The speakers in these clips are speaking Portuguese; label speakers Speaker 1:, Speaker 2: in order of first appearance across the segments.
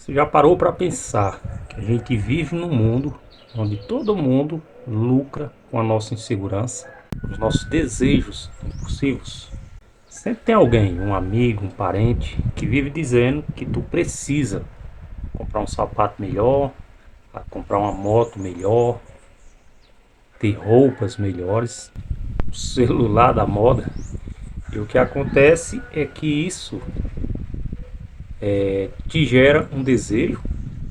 Speaker 1: Você já parou para pensar que a gente vive num mundo onde todo mundo lucra com a nossa insegurança, os nossos desejos impulsivos? Sempre tem alguém, um amigo, um parente, que vive dizendo que tu precisa comprar um sapato melhor, comprar uma moto melhor, ter roupas melhores, um celular da moda. E o que acontece é que isso te gera um desejo,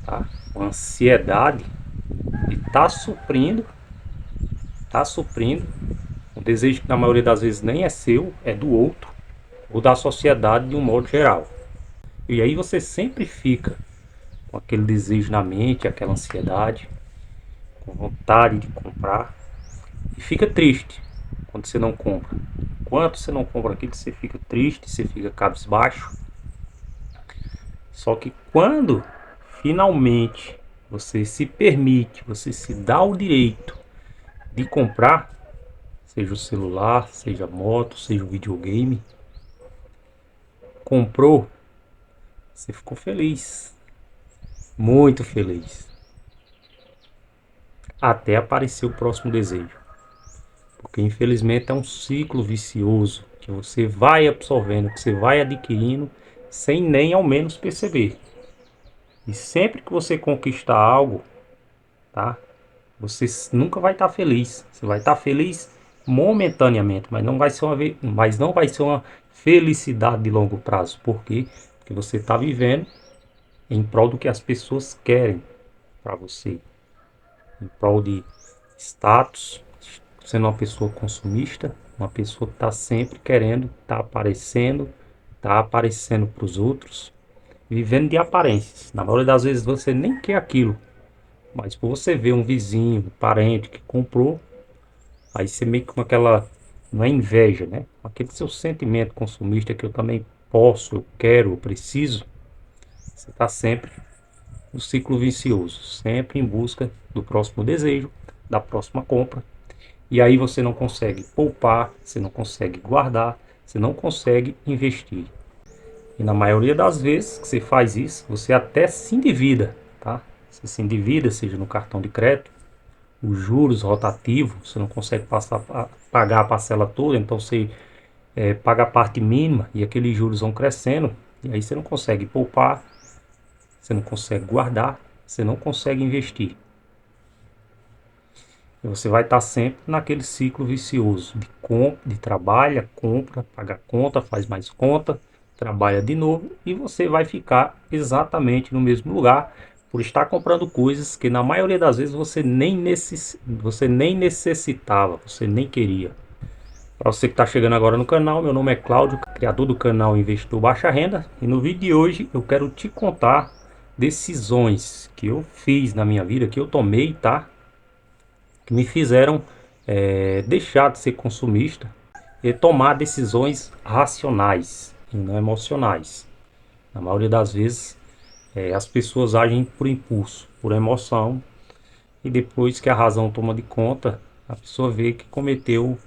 Speaker 1: tá? Uma ansiedade de tá suprindo um desejo que na maioria das vezes nem é seu, é do outro ou da sociedade de um modo geral. E aí você sempre fica com aquele desejo na mente, aquela ansiedade, com vontade de comprar e fica triste quando você não compra. Enquanto você não compra aquilo, você fica triste, você fica cabisbaixo. Só que quando finalmente você se permite, você se dá o direito de comprar, seja o celular, seja a moto, seja o videogame, comprou, você ficou feliz, muito feliz, até aparecer o próximo desejo. Porque infelizmente é um ciclo vicioso que você vai absorvendo, que você vai adquirindo sem nem ao menos perceber. E sempre que você conquistar algo, tá? Você nunca vai estar feliz. Você vai estar feliz momentaneamente, mas não vai ser uma felicidade de longo prazo. Por quê? Porque você está vivendo em prol do que as pessoas querem para você, em prol de status, sendo uma pessoa consumista, uma pessoa que está sempre querendo, está aparecendo para os outros, vivendo de aparências. Na maioria das vezes você nem quer aquilo, mas por você ver um vizinho, um parente que comprou, aí você meio que com aquela, não é inveja, né? Aquele seu sentimento consumista que eu também posso, eu quero, eu preciso. Você está sempre no ciclo vicioso, sempre em busca do próximo desejo, da próxima compra. E aí você não consegue poupar, você não consegue guardar, você não consegue investir. E na maioria das vezes que você faz isso, você até se endivida, tá? Você se endivida, seja no cartão de crédito, os juros rotativos, você não consegue pagar a parcela toda, então você paga a parte mínima e aqueles juros vão crescendo, e aí você não consegue poupar, você não consegue guardar, você não consegue investir. E você vai estar sempre naquele ciclo vicioso de compra, de trabalha, compra, paga conta, faz mais conta, trabalha de novo e você vai ficar exatamente no mesmo lugar por estar comprando coisas que na maioria das vezes você nem necessitava, você nem queria. Para você que está chegando agora no canal, meu nome é Cláudio, criador do canal Investidor Baixa Renda, e no vídeo de hoje eu quero te contar decisões que eu fiz na minha vida, que eu tomei, tá? Que me fizeram deixar de ser consumista e tomar decisões racionais e não emocionais. Na maioria das vezes, as pessoas agem por impulso, por emoção, e depois que a razão toma de conta, a pessoa vê que cometeu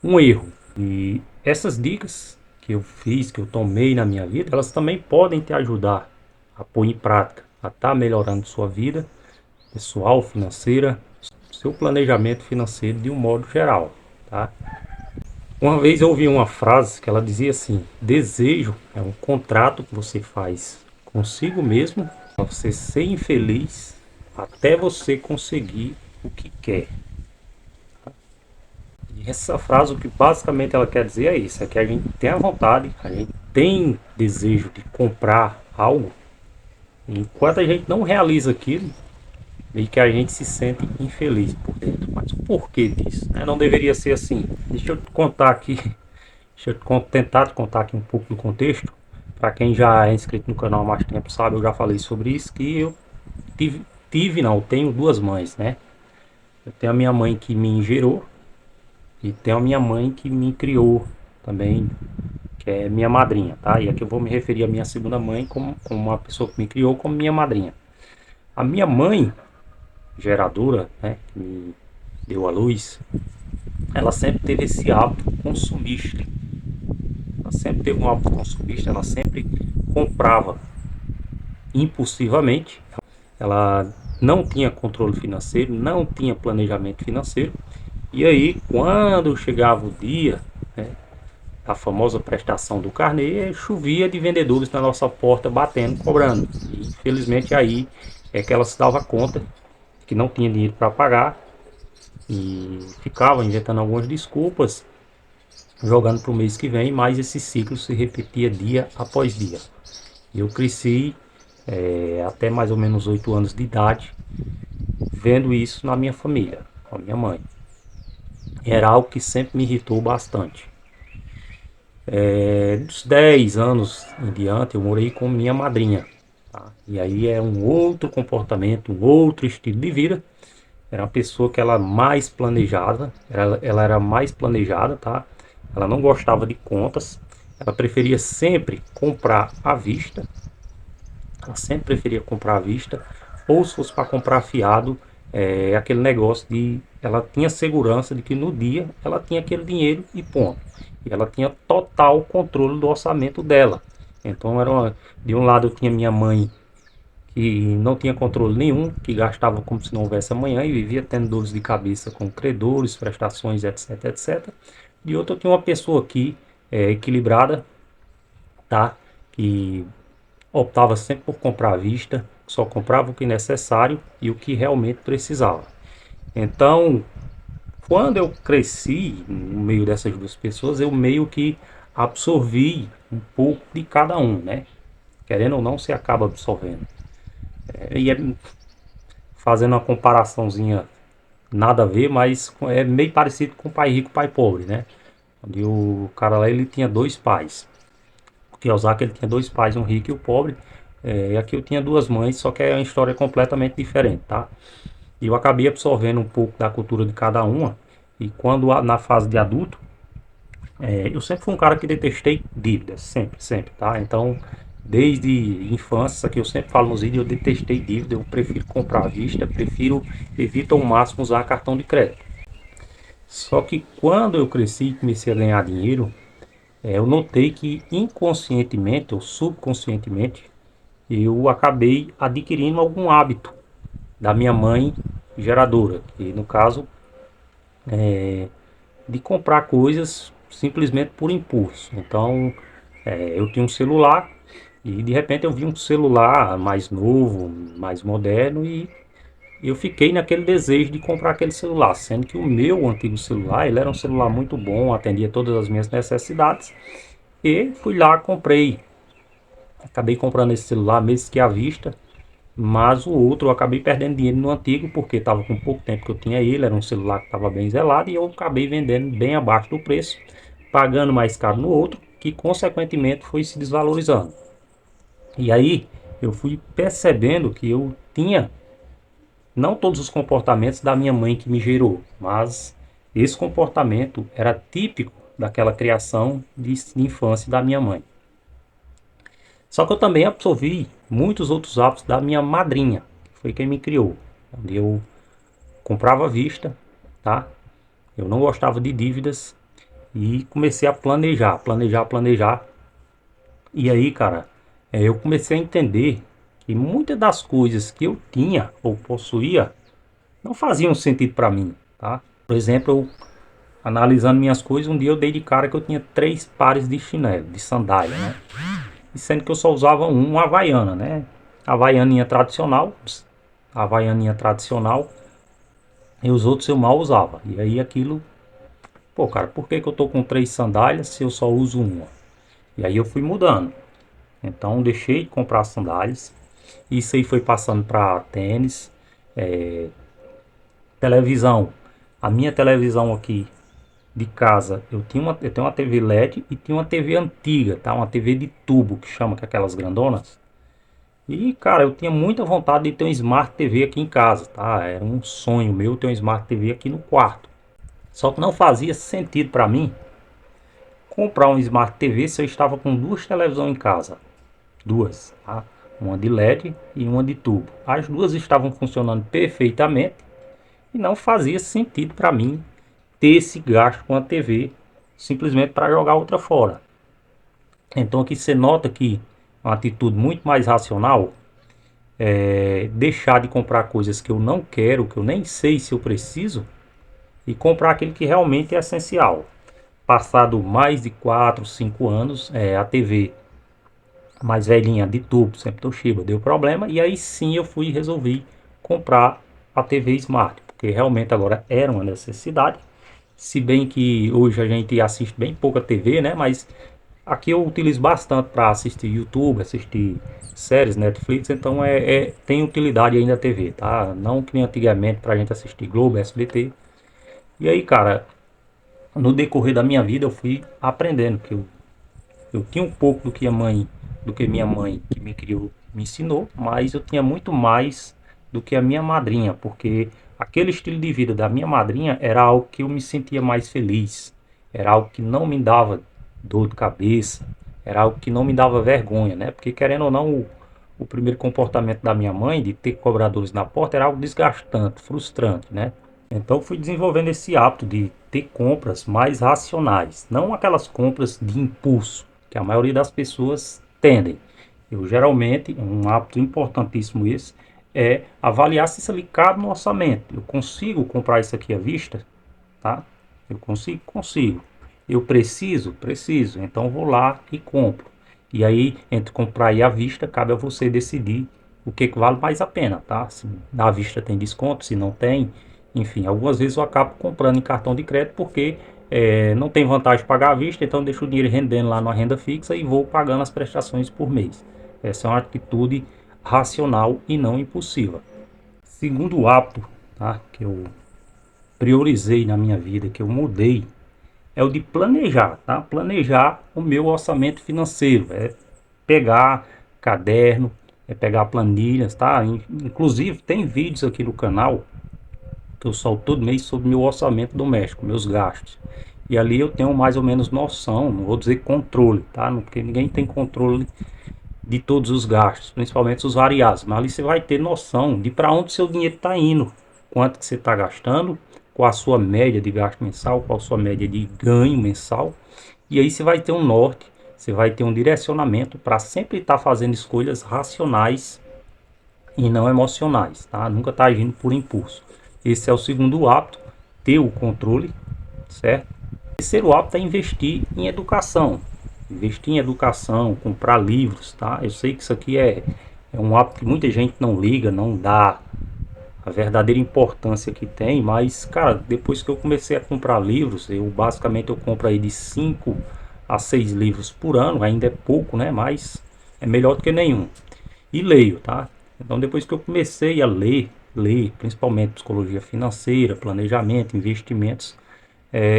Speaker 1: um erro. E essas dicas que eu fiz, que eu tomei na minha vida, elas também podem te ajudar a pôr em prática, a estar melhorando sua vida pessoal, financeira, seu planejamento financeiro de um modo geral, tá? Uma vez eu ouvi uma frase que ela dizia assim: desejo é um contrato que você faz consigo mesmo para você ser infeliz até você conseguir o que quer. E essa frase, o que basicamente ela quer dizer é isso: é que a gente tem a vontade, a gente tem desejo de comprar algo, e enquanto a gente não realiza aquilo, meio que a gente se sente infeliz por dentro. Mas o porquê disso? Né? Não deveria ser assim. Deixa eu te contar aqui, deixa eu tentar te contar aqui um pouco do contexto. Para quem já é inscrito no canal há mais tempo sabe, eu já falei sobre isso, que eu não, tenho duas mães, né? Eu tenho a minha mãe que me gerou e tenho a minha mãe que me criou também, que é minha madrinha, tá? E aqui eu vou me referir à minha segunda mãe como uma pessoa que me criou como minha madrinha. A minha mãe, geradora, né, que me deu a luz, ela sempre teve esse hábito consumista. Ela sempre teve um hábito consumista, ela sempre comprava. impulsivamente, ela não tinha controle financeiro, não tinha planejamento financeiro. E aí, quando chegava o dia, né, a famosa prestação do carnê, chovia de vendedores na nossa porta batendo, cobrando. E, infelizmente aí é que ela se dava conta que não tinha dinheiro para pagar e ficava inventando algumas desculpas, jogando para o mês que vem, mas esse ciclo se repetia dia após dia. Eu cresci até mais ou menos 8 anos de idade, vendo isso na minha família, com a minha mãe. Era algo que sempre me irritou bastante. Dos 10 anos em diante, eu morei com minha madrinha. Tá? E aí é um outro comportamento, um outro estilo de vida. Era uma pessoa que ela mais planejada, ela era mais planejada, tá? Ela não gostava de contas, ela preferia sempre comprar à vista, ela sempre preferia comprar à vista, ou se fosse para comprar fiado, aquele negócio de ela tinha segurança de que no dia ela tinha aquele dinheiro e ponto. E ela tinha total controle do orçamento dela. Então de um lado eu tinha minha mãe que não tinha controle nenhum, que gastava como se não houvesse amanhã e vivia tendo dores de cabeça com credores, prestações, etc, etc. De outro eu tinha uma pessoa aqui equilibrada, tá? Que optava sempre por comprar à vista, só comprava o que necessário e o que realmente precisava. Então, quando eu cresci no meio dessas duas pessoas, eu meio que absorvi um pouco de cada um, né? Querendo ou não, você acaba absorvendo. E fazendo uma comparaçãozinha nada a ver, mas é meio parecido com pai rico, pai pobre, né? Onde o cara lá ele tinha dois pais. O Kiyosaki ele tinha dois pais, um rico e o pobre. E aqui eu tinha duas mães, só que é uma história completamente diferente, tá? E eu acabei absorvendo um pouco da cultura de cada uma. E quando na fase de adulto, eu sempre fui um cara que detestei dívidas, sempre, sempre, tá? Então, desde infância, isso aqui eu sempre falo nos vídeos, eu detestei dívida, eu prefiro comprar à vista, evito ao máximo usar cartão de crédito. Só que quando eu cresci e comecei a ganhar dinheiro, eu notei que inconscientemente ou subconscientemente eu acabei adquirindo algum hábito da minha mãe geradora, que no caso de comprar coisas simplesmente por impulso. Então, eu tinha um celular e de repente eu vi um celular mais novo, mais moderno e eu fiquei naquele desejo de comprar aquele celular, sendo que o meu antigo celular, ele era um celular muito bom, atendia todas as minhas necessidades e fui lá, comprei. Acabei comprando esse celular mesmo que à vista, mas o outro eu acabei perdendo dinheiro no antigo porque estava com pouco tempo que eu tinha ele, era um celular que estava bem zelado e eu acabei vendendo bem abaixo do preço, pagando mais caro no outro, que consequentemente foi se desvalorizando. E aí eu fui percebendo que eu tinha não todos os comportamentos da minha mãe que me gerou, mas esse comportamento era típico daquela criação de infância da minha mãe. Só que eu também absorvi muitos outros hábitos da minha madrinha, que foi quem me criou. Onde eu comprava à vista, tá? Eu não gostava de dívidas e comecei a planejar, planejar, planejar. E aí, cara, eu comecei a entender que muitas das coisas que eu tinha ou possuía não faziam sentido para mim, tá? Por exemplo, eu analisando minhas coisas, um dia eu dei de cara que eu tinha 3 pares de chinelo, de sandália, né? E sendo que eu só usava uma havaiana, né? Havaianinha tradicional, havaianinha tradicional, e os outros eu mal usava. E aí aquilo, pô, cara, por que que eu tô com 3 sandálias se eu só uso uma? E aí eu fui mudando. Então deixei de comprar sandálias. Isso aí foi passando para tênis, televisão. A minha televisão aqui de casa, eu tenho uma TV LED e tinha uma TV antiga, tá? Uma TV de tubo que chama, que é aquelas grandonas. E, cara, eu tinha muita vontade de ter um Smart TV aqui em casa, tá? Era um sonho meu ter um Smart TV aqui no quarto. Só que não fazia sentido para mim comprar um Smart TV se eu estava com duas televisões em casa. Duas, tá? Uma de LED e uma de tubo. As duas estavam funcionando perfeitamente e não fazia sentido para mim ter esse gasto com a TV simplesmente para jogar outra fora. Então aqui você nota que é uma atitude muito mais racional. deixar de comprar coisas que eu não quero, que eu nem sei se eu preciso, e comprar aquilo que realmente é essencial. Passado mais de 4, 5 anos, a TV mais velhinha de tubo, sempre Toshiba, deu problema, e aí sim eu fui e resolvi comprar a TV Smart, porque realmente agora era uma necessidade, se bem que hoje a gente assiste bem pouca TV, né, mas aqui eu utilizo bastante para assistir YouTube, assistir séries, Netflix, então tem utilidade ainda a TV, tá? Não que nem antigamente para a gente assistir Globo, SBT. E aí, cara, no decorrer da minha vida eu fui aprendendo que eu tinha um pouco do que minha mãe que me criou me ensinou, mas eu tinha muito mais do que a minha madrinha, porque aquele estilo de vida da minha madrinha era algo que eu me sentia mais feliz, era algo que não me dava dor de cabeça, era algo que não me dava vergonha, né? Porque querendo ou não, o primeiro comportamento da minha mãe de ter cobradores na porta era algo desgastante, frustrante, né? Então fui desenvolvendo esse hábito de ter compras mais racionais, não aquelas compras de impulso que a maioria das pessoas tendem. Eu geralmente, um hábito importantíssimo esse, é avaliar se isso ali cabe no orçamento. Eu consigo comprar isso aqui à vista, tá? Eu consigo, consigo. Eu preciso, preciso. Então vou lá e compro. E aí, entre comprar e à vista, cabe a você decidir o que vale mais a pena, tá? Se na vista tem desconto, se não tem, enfim, algumas vezes eu acabo comprando em cartão de crédito porque não tem vantagem de pagar à vista, então eu deixo o dinheiro rendendo lá numa renda fixa e vou pagando as prestações por mês. Essa é uma atitude racional e não impulsiva. Segundo hábito, tá, que eu priorizei na minha vida, que eu mudei, é o de planejar, tá? Planejar o meu orçamento financeiro, pegar caderno, pegar planilhas, tá? Inclusive tem vídeos aqui no canal que eu solto todo mês sobre meu orçamento doméstico, meus gastos. E ali eu tenho mais ou menos noção, não vou dizer controle, tá? Porque ninguém tem controle de todos os gastos, principalmente os variáveis, mas ali você vai ter noção de para onde seu dinheiro está indo, quanto que você está gastando, qual a sua média de gasto mensal, qual a sua média de ganho mensal, e aí você vai ter um norte, você vai ter um direcionamento para sempre estar fazendo escolhas racionais e não emocionais, tá? Nunca tá agindo por impulso. Esse é o segundo hábito, ter o controle, certo? O terceiro hábito é investir em educação. Investir em educação, comprar livros, tá? Eu sei que isso aqui é um hábito que muita gente não liga, não dá a verdadeira importância que tem, mas, cara, depois que eu comecei a comprar livros, eu compro aí de 5 a 6 livros por ano, ainda é pouco, né? Mas é melhor do que nenhum. E leio, tá? Então depois que eu comecei a ler, principalmente psicologia financeira, planejamento, investimentos,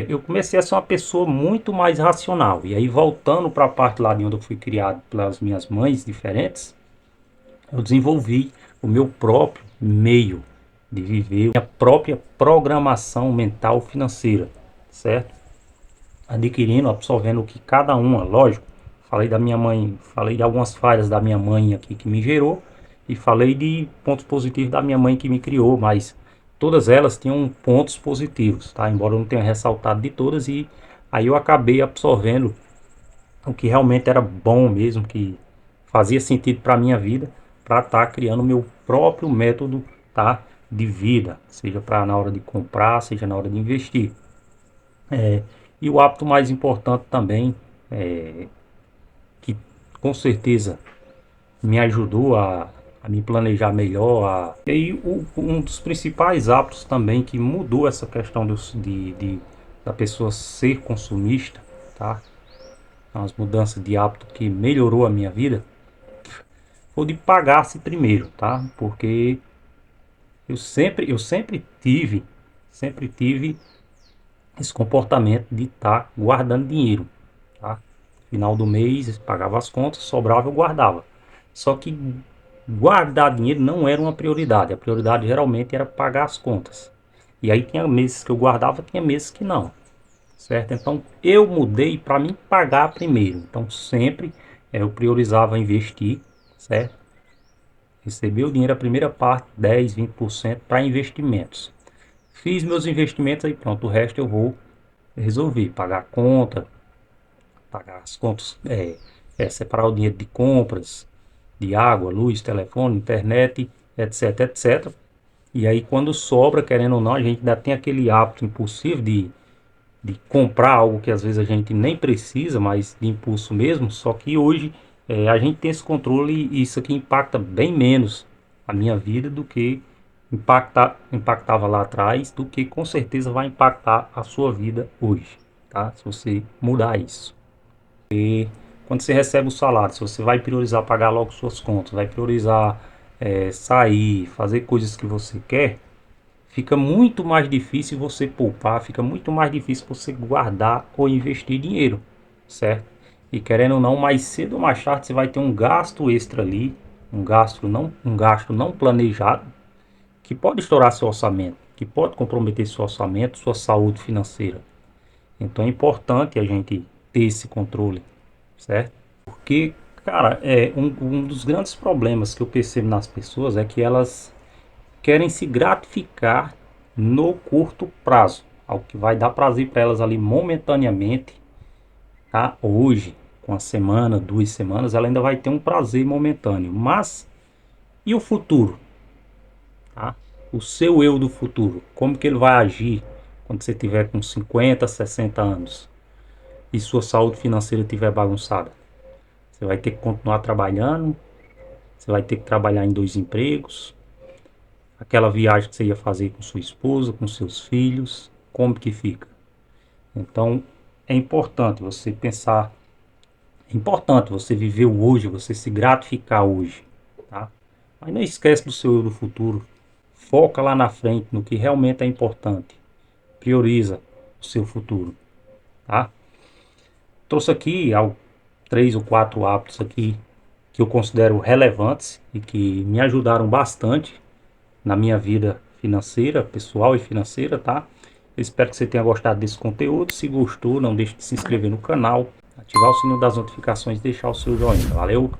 Speaker 1: eu comecei a ser uma pessoa muito mais racional. E aí voltando para a parte lá de onde eu fui criado pelas minhas mães diferentes, eu desenvolvi o meu próprio meio de viver, minha própria programação mental financeira, certo? Adquirindo, absorvendo o que cada uma, lógico, falei da minha mãe, falei de algumas falhas da minha mãe aqui que me gerou e falei de pontos positivos da minha mãe que me criou, mas todas elas tinham pontos positivos, tá? Embora eu não tenha ressaltado de todas e aí eu acabei absorvendo o que realmente era bom mesmo, que fazia sentido para minha vida, para estar criando o meu próprio método, tá, de vida, seja para na hora de comprar, seja na hora de investir. E o hábito mais importante também, que com certeza me ajudou a me planejar melhor. E aí um dos principais hábitos também que mudou essa questão da pessoa ser consumista, tá? As mudanças de hábito que melhorou a minha vida, foi de pagar-se primeiro, tá? Porque sempre tive esse comportamento de estar guardando dinheiro, tá? Final do mês, pagava as contas, sobrava, eu guardava. Só que guardar dinheiro não era uma prioridade. A prioridade geralmente era pagar as contas. E aí tinha meses que eu guardava, tinha meses que não, certo? Então eu mudei para mim pagar primeiro. Então sempre eu priorizava investir, certo? Receber o dinheiro, a primeira parte, 10, 20% para investimentos. Fiz meus investimentos aí, pronto, o resto eu vou resolver, pagar a conta, pagar as contas, separar o dinheiro de compras, de água, luz, telefone, internet, etc, etc. E aí quando sobra, querendo ou não, a gente ainda tem aquele hábito impulsivo de comprar algo que às vezes a gente nem precisa, mas de impulso mesmo. Só que hoje a gente tem esse controle e isso aqui impacta bem menos a minha vida do que impactava lá atrás, do que com certeza vai impactar a sua vida hoje, tá? Se você mudar isso. Quando você recebe o salário, se você vai priorizar pagar logo suas contas, vai priorizar sair, fazer coisas que você quer, fica muito mais difícil você poupar, fica muito mais difícil você guardar ou investir dinheiro, certo? E querendo ou não, mais cedo ou mais tarde você vai ter um gasto extra ali, um gasto não planejado, que pode estourar seu orçamento, que pode comprometer seu orçamento, sua saúde financeira. Então é importante a gente ter esse controle, certo? Porque, cara, um dos grandes problemas que eu percebo nas pessoas é que elas querem se gratificar no curto prazo, algo que vai dar prazer para elas ali momentaneamente, tá? Hoje, com a semana, 2 semanas, ela ainda vai ter um prazer momentâneo, mas e o futuro, tá? O seu eu do futuro, como que ele vai agir quando você tiver com 50, 60 anos e sua saúde financeira estiver bagunçada? Você vai ter que continuar trabalhando, você vai ter que trabalhar em 2 empregos, aquela viagem que você ia fazer com sua esposa, com seus filhos, como que fica? Então, é importante você pensar, é importante você viver o hoje, você se gratificar hoje, tá? Mas não esquece do seu eu do futuro. Foca lá na frente no que realmente é importante. Prioriza o seu futuro, tá? Trouxe aqui 3 ou 4 hábitos aqui que eu considero relevantes e que me ajudaram bastante na minha vida financeira, pessoal e financeira, tá? Eu espero que você tenha gostado desse conteúdo. Se gostou, não deixe de se inscrever no canal, ativar o sininho das notificações e deixar o seu joinha. Valeu!